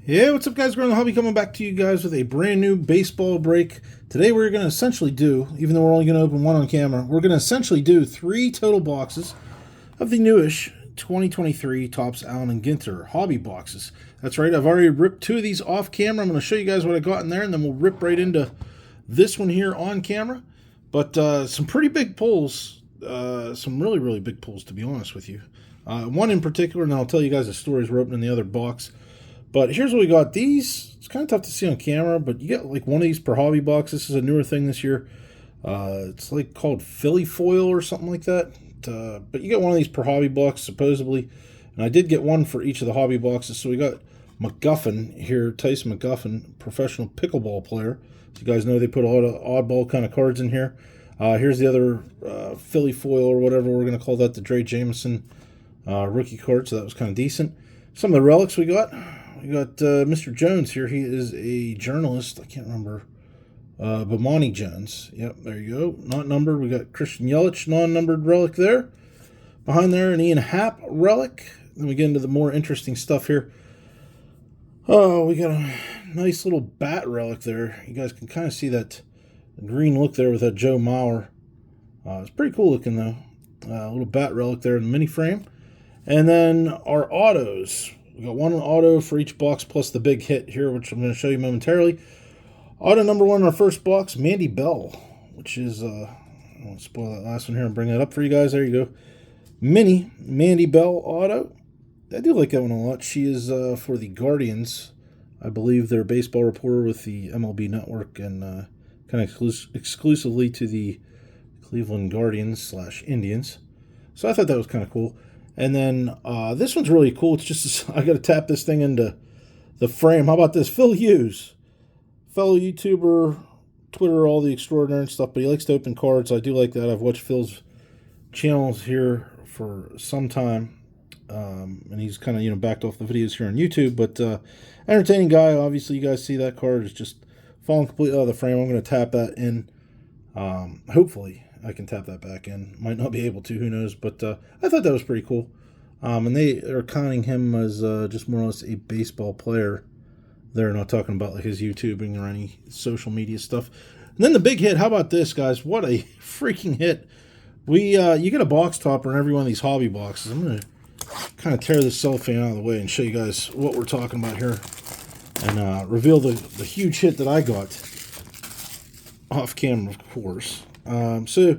Hey, what's up, guys? Growing the Hobby coming back to you guys with a brand new baseball break. Today we're going to essentially do, even though we're only going to open one on camera, we're going to essentially do 3 total boxes of the newish 2023 Topps Allen and Ginter hobby boxes. That's right, I've already ripped 2 of these off camera. I'm going to show you guys what I got in there, and then we'll rip right into this one here on camera. But some pretty big pulls, some really, really big pulls, to be honest with you. One in particular, and I'll tell you guys the stories we're opening the other box. But here's what we got. These, it's kind of tough to see on camera, but you get like one of these per hobby box. This is a newer thing this year. It's like called Philly foil or something like that. But you get one of these per hobby box, supposedly. And I did get one for each of the hobby boxes. So we got McGuffin here, Tyson McGuffin, professional pickleball player. So you guys know they put a lot of oddball kind of cards in here. Here's the other Philly foil or whatever we're going to call that, the Dre Jameson rookie card. So that was kind of decent. Some of the relics we got. We got Mr. Jones here. He is a journalist. I can't remember. Bomani Jones. Yep, there you go. Not numbered. We got Christian Yelich, non-numbered relic there. Behind there, an Ian Happ relic. Then we get into the more interesting stuff here. Oh, we got a nice little bat relic there. You guys can kind of see that green look there with that Joe Mauer. It's pretty cool looking, though. A little bat relic there in the mini frame. And then our autos. We got one auto for each box plus the big hit here, which I'm going to show you momentarily. Auto number 1 in our first box, Mandy Bell, which is, I won't spoil that last one here and bring that up for you guys. There you go. Mini Mandy Bell auto. I do like that one a lot. She is for the Guardians. I believe they're a baseball reporter with the MLB Network and kind of exclusively to the Cleveland Guardians / Indians. So I thought that was kind of cool. And then this one's really cool. It's just, I got to tap this thing into the frame. How about this? Phil Hughes, fellow YouTuber, Twitter, all the extraordinary and stuff, but he likes to open cards. I do like that. I've watched Phil's channels here for some time, and he's kind of, backed off the videos here on YouTube, but entertaining guy. Obviously, you guys see that card is just falling completely out of the frame. I'm going to tap that in, hopefully. I can tap that back in. Might not be able to, who knows, but I thought that was pretty cool. And they are counting him as just more or less a baseball player. They're not talking about like his YouTubing or any social media stuff. And then the big hit, how about this, guys? What a freaking hit. You get a box topper in every one of these hobby boxes. I'm going to kind of tear this cellophane out of the way and show you guys what we're talking about here. And reveal the huge hit that I got off camera, of course. So,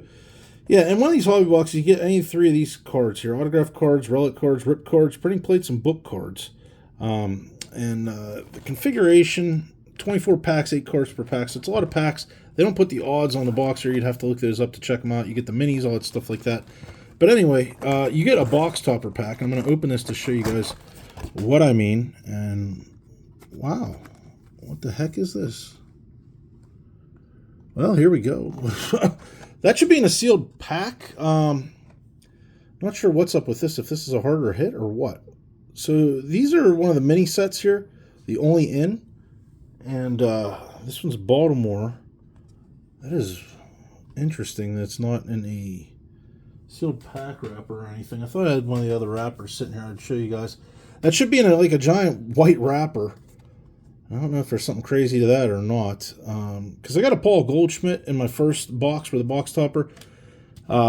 yeah, in one of these hobby boxes, you get any 3 of these cards here. Autograph cards, relic cards, rip cards, printing plates, and book cards. The configuration, 24 packs, 8 cards per pack. So it's a lot of packs. They don't put the odds on the box here. You'd have to look those up to check them out. You get the minis, all that stuff like that. But anyway, you get a box topper pack. I'm going to open this to show you guys what I mean. And, wow, what the heck is this? Well, here we go. That should be in a sealed pack. Not sure what's up with this, if this is a harder hit or what. So these are one of the mini sets here, the only in. And this one's Baltimore. That is interesting that it's not in a sealed pack wrapper or anything. I thought I had one of the other wrappers sitting here. I'd show you guys. That should be in like a giant white wrapper. I don't know if there's something crazy to that or not. Because I got a Paul Goldschmidt in my first box for the box topper.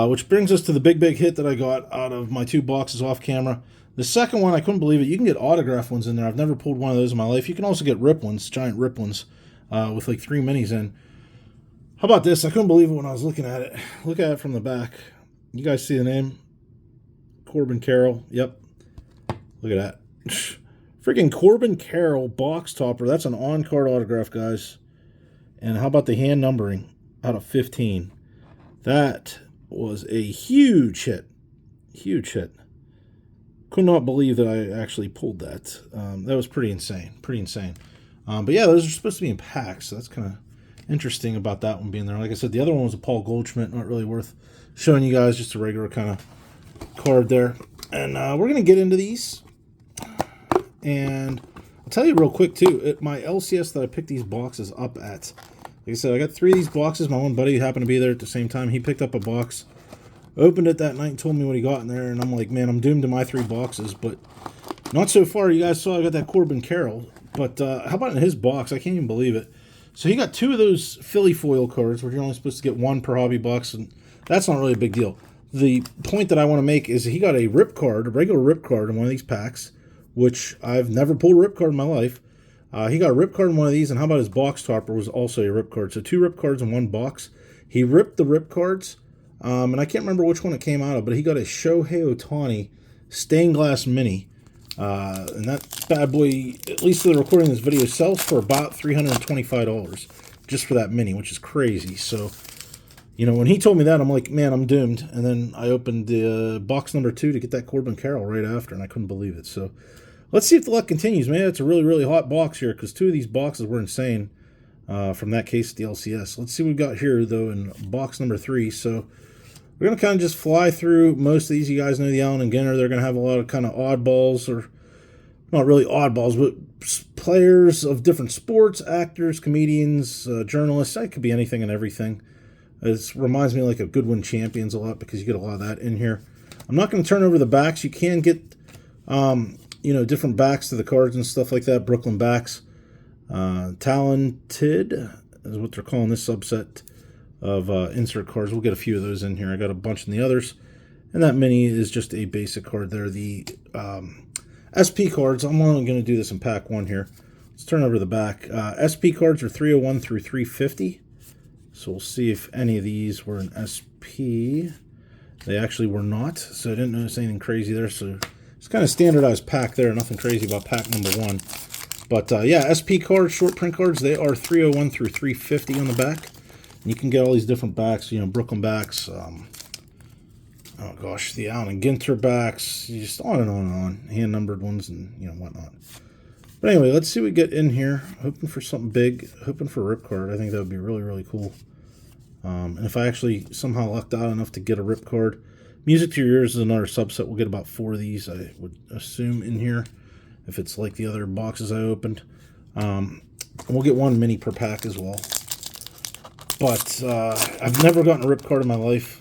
Which brings us to the big hit that I got out of my 2 boxes off camera. The second one, I couldn't believe it. You can get autograph ones in there. I've never pulled one of those in my life. You can also get rip ones, giant rip ones, with like 3 minis in. How about this? I couldn't believe it when I was looking at it. Look at it from the back. You guys see the name? Corbin Carroll. Yep. Look at that. Freaking Corbin Carroll box topper. That's an on-card autograph, guys. And how about the hand numbering out of 15? That was a huge hit. Huge hit. Could not believe that I actually pulled that. That was pretty insane. Pretty insane. But yeah, those are supposed to be in packs. So that's kind of interesting about that one being there. Like I said, the other one was a Paul Goldschmidt. Not really worth showing you guys. Just a regular kind of card there. And we're going to get into these. And I'll tell you real quick, too, my LCS that I picked these boxes up at. Like I said, I got 3 of these boxes. My one buddy happened to be there at the same time. He picked up a box, opened it that night, and told me what he got in there. And I'm like, man, I'm doomed to my 3 boxes. But not so far. You guys saw I got that Corbin Carroll. But how about in his box? I can't even believe it. So he got 2 of those Philly foil cards, where you're only supposed to get 1 per hobby box, and that's not really a big deal. The point that I want to make is he got a rip card, a regular rip card in one of these packs, which I've never pulled a rip card in my life. He got a rip card in one of these, and how about his box topper was also a rip card. So 2 rip cards in 1 box. He ripped the rip cards, and I can't remember which one it came out of, but he got a Shohei Ohtani stained glass mini. And that bad boy, at least for the recording of this video, sells for about $325 just for that mini, which is crazy. So, you know, when he told me that, I'm like, man, I'm doomed. And then I opened the box number 2 to get that Corbin Carroll right after, and I couldn't believe it. So let's see if the luck continues, man. It's a really, really hot box here, because 2 of these boxes were insane from that case at the LCS. Let's see what we got here, though, in box number 3. So we're going to kind of just fly through most of these. You guys know the Allen and Ginter. They're going to have a lot of kind of oddballs, or not really oddballs, but players of different sports, actors, comedians, journalists. It could be anything and everything. It reminds me like of Goodwin Champions a lot, because you get a lot of that in here. I'm not going to turn over the backs. You can get, you know, different backs to the cards and stuff like that. Brooklyn backs. Talented is what they're calling this subset of insert cards. We'll get a few of those in here. I got a bunch in the others. And that mini is just a basic card there. The SP cards, I'm only going to do this in pack 1 here. Let's turn over the back. SP cards are 301 through 350. So we'll see if any of these were an SP. They actually were not, so I didn't notice anything crazy there. So it's kind of standardized pack there. Nothing crazy about pack number 1. But yeah, SP cards, short print cards, they are 301 through 350 on the back. And you can get all these different backs, you know, Brooklyn backs, oh gosh, the Allen and Ginter backs, just on and on and on. Hand-numbered ones and, you know, whatnot. But anyway, let's see what we get in here. Hoping for something big, hoping for a rip card. I think that would be really, really cool. And if I actually somehow lucked out enough to get a rip card, Music to Your Ears is another subset. We'll get about 4 of these, I would assume, in here, if it's like the other boxes I opened. And we'll get 1 mini per pack as well. But I've never gotten a rip card in my life.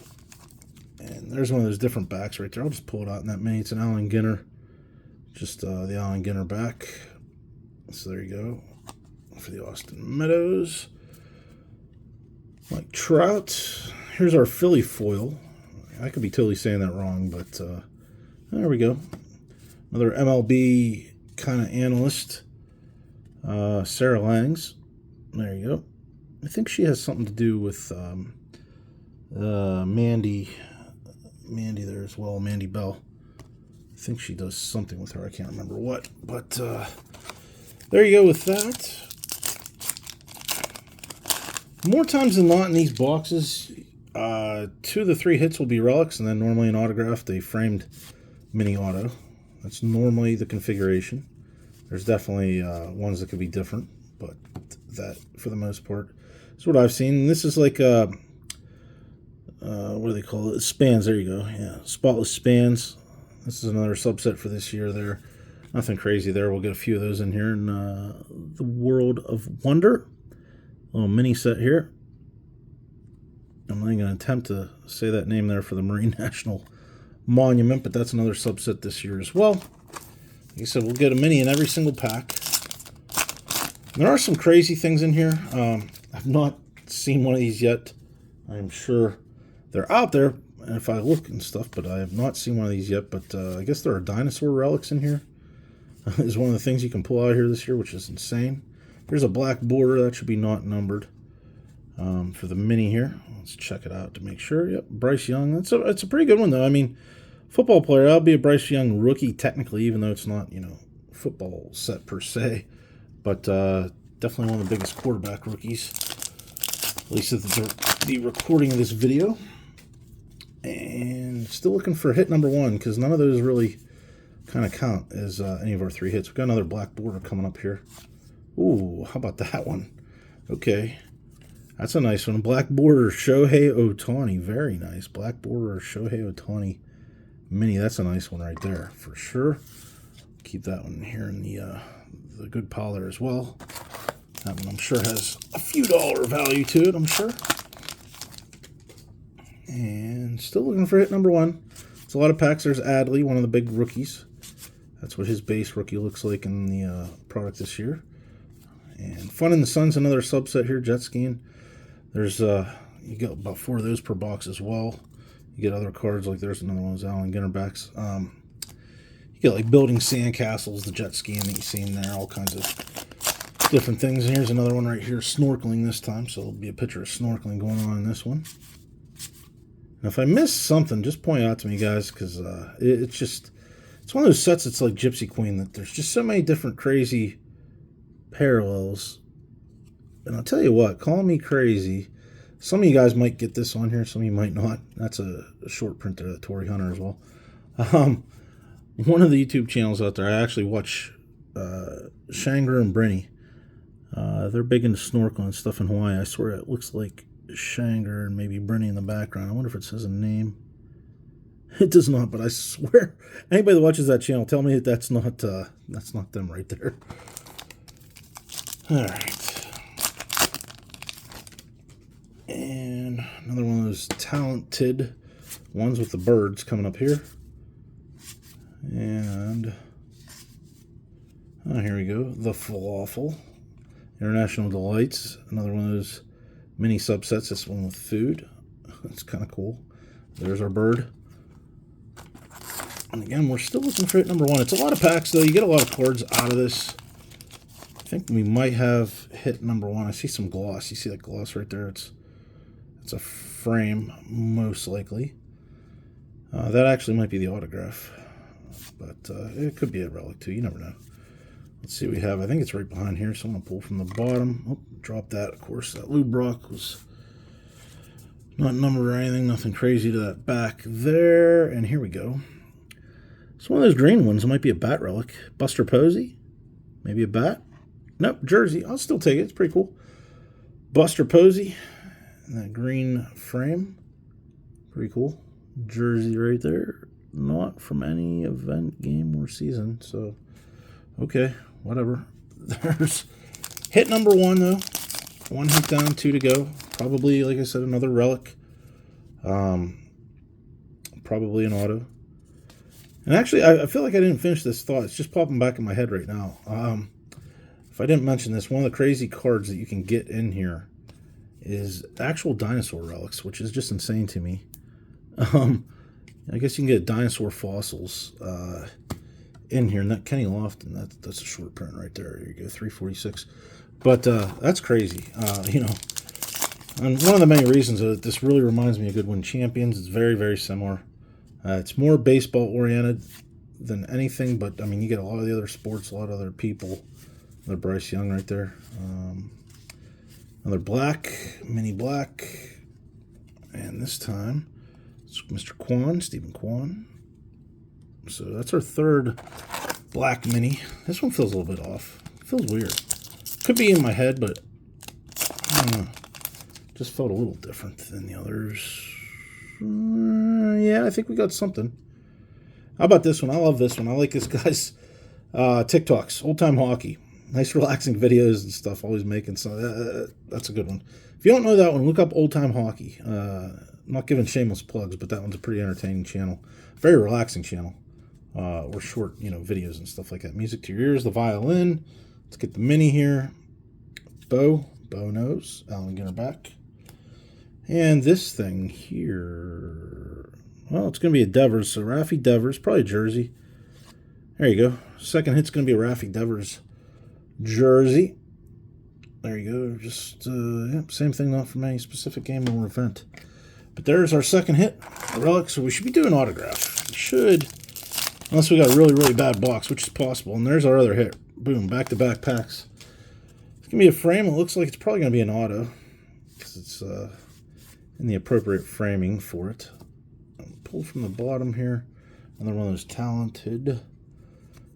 And there's one of those different backs right there. I'll just pull it out in that mini. It's an Allen Ginter. Just the Allen Ginter back. So there you go. For the Austin Meadows. Mike Trout. Here's our Philly foil. I could be totally saying that wrong, but there we go. Another MLB kind of analyst. Sarah Langs. There you go. I think she has something to do with Mandy there as well, Mandy Bell. I think she does something with her. I can't remember what. But there you go with that. More times than not in these boxes, 2 of the 3 hits will be relics, and then normally an autographed, a framed mini auto. That's normally the configuration. There's definitely ones that could be different, but that, for the most part, is what I've seen. This is like what do they call it? Spans. There you go. Yeah, spotless spans. This is another subset for this year there. Nothing crazy there. We'll get a few of those in here in the World of Wonder. A little mini set here. I'm not even going to attempt to say that name there for the Marine National Monument, but that's another subset this year as well. Like I said, we'll get a mini in every single pack. There are some crazy things in here. I've not seen one of these yet. I'm sure they're out there, and if I look and stuff, but I have not seen one of these yet. But I guess there are dinosaur relics in here. Is one of the things you can pull out here this year, which is insane. Here's a black border. That should be not numbered for the mini here. Let's check it out to make sure. Yep, Bryce Young. It's a pretty good one, though. I mean, football player. That'll be a Bryce Young rookie, technically, even though it's not, you know, football set per se. But definitely one of the biggest quarterback rookies, at least at the recording of this video. And still looking for hit number 1, because none of those really kind of count as any of our 3 hits. We've got another black border coming up here. Ooh, how about that one? Okay. That's a nice one. Black border, Shohei Ohtani. Very nice. Black border, Shohei Ohtani mini. That's a nice one right there, for sure. Keep that one here in the good pile there as well. That one, I'm sure, has a few dollar value to it, I'm sure. And still looking for hit number 1. It's a lot of packs. There's Adley, one of the big rookies. That's what his base rookie looks like in the product this year. And Fun in the Sun's another subset here, jet skiing. There's you get about 4 of those per box as well. You get other cards, like there's another one, Alan Ginter backs. You get like building sandcastles, the jet skiing that you see in there, all kinds of different things. And here's another one right here, snorkeling this time. So there'll be a picture of snorkeling going on in this one. And if I missed something, just point out to me, guys, because it's one of those sets that's like Gypsy Queen, that there's just so many different crazy parallels. And I'll tell you what, call me crazy. Some of you guys might get this on here, some of you might not. That's a short print there, the Tory Hunter as well. One of the YouTube channels out there, I actually watch Shanger and Brenny. They're big into snorkeling and stuff in Hawaii. I swear it looks like Shanger and maybe Brenny in the background. I wonder if it says a name. It does not, but I swear, anybody that watches that channel, tell me that's not them right there. All right. And another one of those talented ones with the birds coming up here. And here we go. The Falafel. International Delights. Another one of those mini subsets. This one with food. That's kind of cool. There's our bird. And again, we're still looking for hit number 1. It's a lot of packs, though. You get a lot of cards out of this. I think we might have hit number 1. I see some gloss. You see that gloss right there? It's a frame, most likely. That actually might be the autograph. But it could be a relic, too. You never know. Let's see what we have. I think it's right behind here, so I'm going to pull from the bottom. Oh, drop that, of course. That Lou Brock was not numbered or anything. Nothing crazy to that back there. And here we go. It's one of those green ones. It might be a bat relic. Buster Posey. Maybe a bat. Nope, jersey. I'll still take it. It's pretty cool. Buster Posey. And that green frame. Pretty cool. Jersey right there. Not from any event, game, or season. So, okay. Whatever. There's hit number 1, though. 1 hit down, 2 to go. Probably, like I said, another relic. Probably an auto. And actually, I feel like I didn't finish this thought. It's just popping back in my head right now. If I didn't mention this, one of the crazy cards that you can get in here is actual dinosaur relics, which is just insane to me. I guess you can get dinosaur fossils in here. And that Kenny Lofton, that's a short print right there. Here you go, 346. But that's crazy. And one of the many reasons that this really reminds me of Goodwin Champions. It's very, very similar. It's more baseball-oriented than anything, but, I mean, you get a lot of the other sports, a lot of other people. Another Bryce Young right there. Another black, mini black. And this time, it's Mr. Kwan, Stephen Kwan. So that's our third black mini. This one feels a little bit off. Feels weird. Could be in my head, but I don't know. Just felt a little different than the others. Yeah, I think we got something. How about this one? I love this one. I like this guy's TikToks. Old Time Hockey. Nice relaxing videos and stuff. Always making some. That's a good one. If you don't know that one, look up Old Time Hockey. I'm not giving shameless plugs, but that one's a pretty entertaining channel. Very relaxing channel. Or short, videos and stuff like that. Music to your ears. The violin. Let's get the mini here. Bo knows. Alan Ginter back. And this thing here, well, it's going to be a Devers. So Raffy Devers, probably a jersey. There you go. Second hit's going to be a Raffy Devers jersey. There you go. Just, same thing, not from any specific game or event. But there's our second hit, a relic. So we should be doing autograph. We should, unless we got a really, really bad box, which is possible. And there's our other hit. Boom, back-to-back packs. It's going to be a frame. It looks like it's probably going to be an auto, because it's in the appropriate framing for it. Pull from the bottom here. Another one of those talented.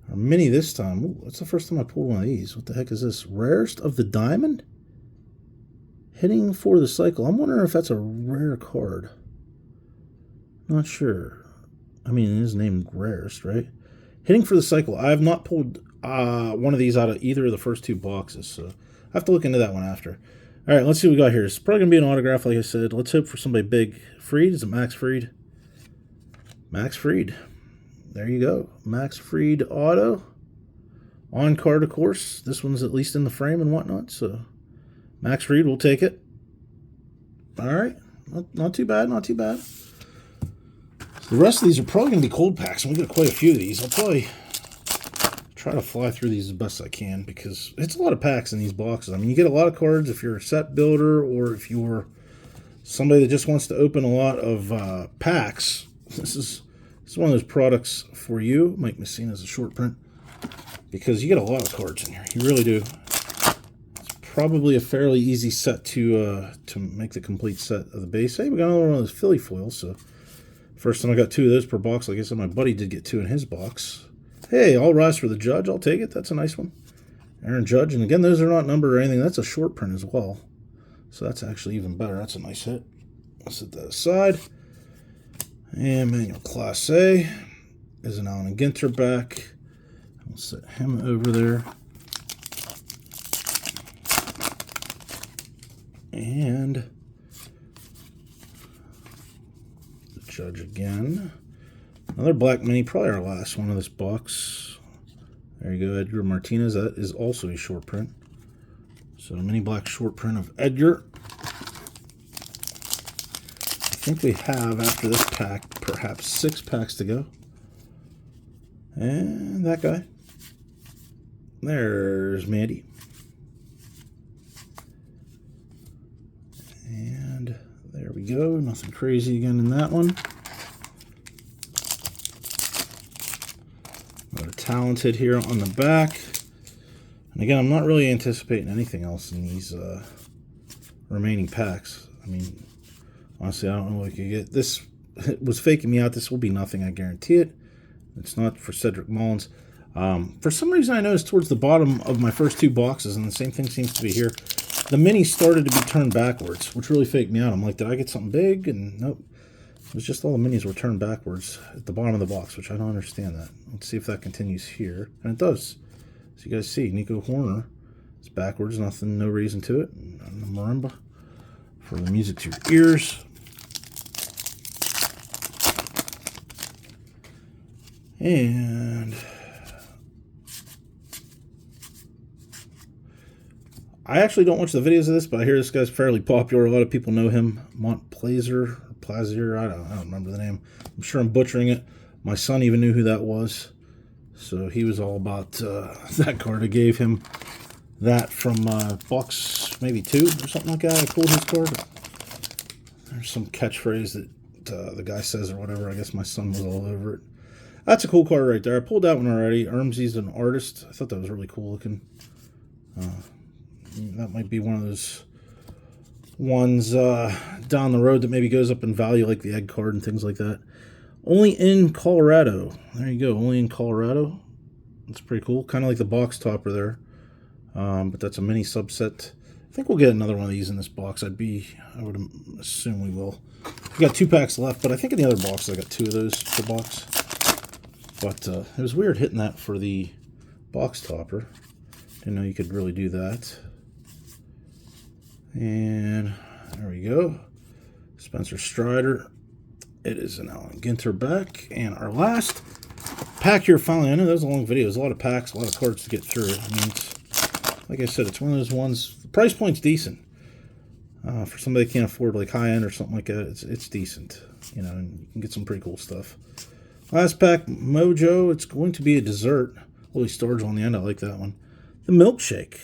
Our mini this time. Ooh, that's the first time I pulled one of these. What the heck is this? Rarest of the Diamond? Hitting for the cycle. I'm wondering if that's a rare card. Not sure. I mean, it is named Rarest, right? Hitting for the cycle. I have not pulled one of these out of either of the first 2 boxes, so I have to look into that one after. All right, let's see what we got here. It's probably going to be an autograph, like I said. Let's hope for somebody big. Fried? Is it Max Fried? Max Fried. there you go. Max Fried auto. On card, of course. This one's at least in the frame and whatnot. So Max Fried, we'll take it. All right. Not too bad. Not too bad. The rest of these are probably going to be cold packs, and we got quite a few of these. I'll probably try to fly through these as best I can because it's a lot of packs in these boxes. I mean, you get a lot of cards if you're a set builder or if you're somebody that just wants to open a lot of packs. This is one of those products for you. Mike Messina's a short print because you get a lot of cards in here. You really do. It's probably a fairly easy set to make the complete set of the base. Hey, we got another one of those Philly foils. So first time I got 2 of those per box. Like I said, my buddy did get 2 in his box. Hey, all rise for the Judge. I'll take it. That's a nice one. Aaron Judge. And again, those are not numbered or anything. That's a short print as well. So that's actually even better. That's a nice hit. I'll set that aside. And Manuel Class A is an Allen and Ginter back. I'll set him over there. And the Judge again. Another black mini, probably our last one of this box. There you go, Edgar Martinez. That is also a short print. So a mini black short print of Edgar. I think we have, after this pack, perhaps 6 packs to go. And that guy. There's Mandy. And there we go. Nothing crazy again in that one. Talented here on the back. And again, I'm not really anticipating anything else in these remaining packs. I mean, honestly, I don't know what we could get. This was faking me out. This will be nothing, I guarantee it. It's not for Cedric Mullins. For some reason, I noticed towards the bottom of my first 2 boxes, and the same thing seems to be here, the minis started to be turned backwards, which really faked me out. I'm like, did I get something big? And nope. It was just all the minis were turned backwards at the bottom of the box, which I don't understand that. Let's see if that continues here. And it does. So you guys see, Nico Horner is backwards. Nothing, no reason to it. And the marimba for the music to your ears. And I actually don't watch the videos of this, but I hear this guy's fairly popular. A lot of people know him. Montplaisir. Plaisir, I don't remember the name. I'm sure I'm butchering it. My son even knew who that was. So he was all about that card. I gave him that from box maybe 2 or something like that. I pulled his card. There's some catchphrase that the guy says or whatever. I guess my son was all over it. That's a cool card right there. I pulled that one already. Ermsey's an artist. I thought that was really cool looking. That might be one of those ones down the road that maybe goes up in value, like the egg card and things like that. Only in Colorado. There you go. Only in Colorado. That's pretty cool. Kind of like the box topper there. But that's a mini subset. I think we'll get another one of these in this box. I would assume we will. We got 2 packs left, but I think in the other box I got 2 of those per box. But it was weird hitting that for the box topper. Didn't know you could really do that. And there we go. Spencer Strider. It is an Allen Ginter back. And our last pack here finally. I know that was a long video. There's a lot of packs, a lot of cards to get through. I mean, it's, like I said, it's one of those ones. The price point's decent. For somebody that can't afford like high end or something like that, it's decent. You know, and you can get some pretty cool stuff. Last pack, Mojo. It's going to be a dessert. Holy storage on the end. I like that one. The milkshake.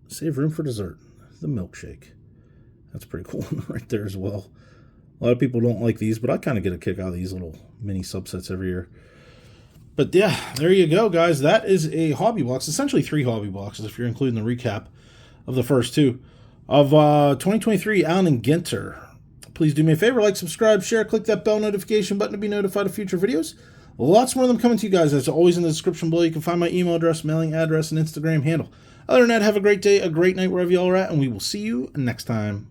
Save room for dessert. The milkshake. That's pretty cool right there as well. A lot of people don't like these, but I kind of get a kick out of these little mini subsets every year. But yeah, there you go, guys. That is a hobby box. Essentially 3 hobby boxes if you're including the recap of the first 2 of 2023 Allen and Ginter. Please do me a favor, like, subscribe, share, click that bell notification button to be notified of future videos. Lots more of them coming to you guys. As always, in the description below, you can find my email address, mailing address, and Instagram handle. Other than that, have a great day, a great night wherever you all are at, and we will see you next time.